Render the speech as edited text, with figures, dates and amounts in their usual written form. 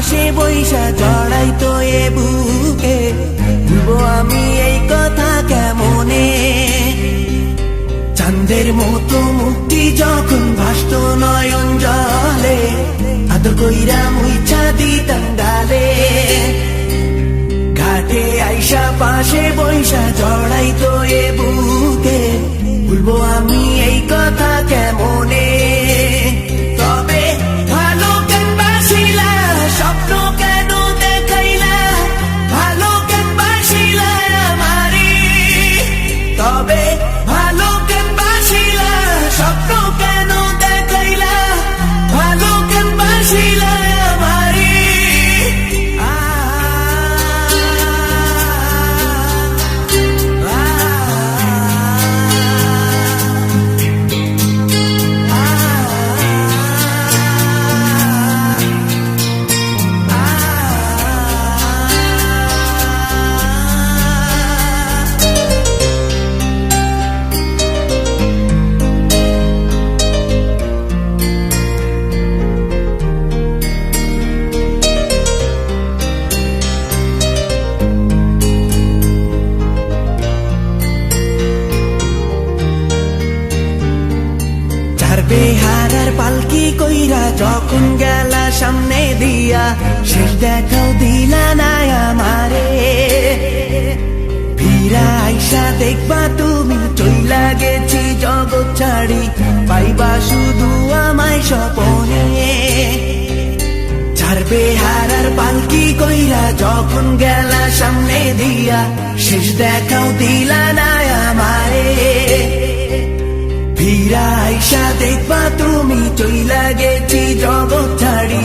পাশে বৈশা জড়াই তো এ বুকে, ভুলবো আমি এই কথা কেমনে? চাঁদের মতো মুক্তি যখন ভাসত নয়ন জলে, আদর কইরা মুইছা দিতাম ডালে। ঘাটে আইসা পাশে বৈশা জড়াই তো এ বুকে, ভুলবো আমি এই কথা কেমনে? তবে ভালো কেন বাসিলা, স্বপ্ন কেন দেখাইলা, ভালো কেন বাসিলা আমারে? তবে ভালো কেন বাসিলা, স্বপ্ন কেন দেখাইলা, ভালো কেন বাসিলা আমারে? বেহারার পালকি কইরা যখন গেলা সামনে দিয়া, শেষ দেখাও দিলা না আমারে। ফিরা আইসা দেখবা তুমি চইলা গেছি জগৎ ছাড়ি, পাইবা শুধু আমায় স্বপনে। চার বেহারার পালকি কইরা যখন গেলা সামনে দিয়া, শেষ দেখাও দিলা না আমারে। ফিরা আইসা দেখবা তুমি চইলা গেছি জগৎ ছাড়ি,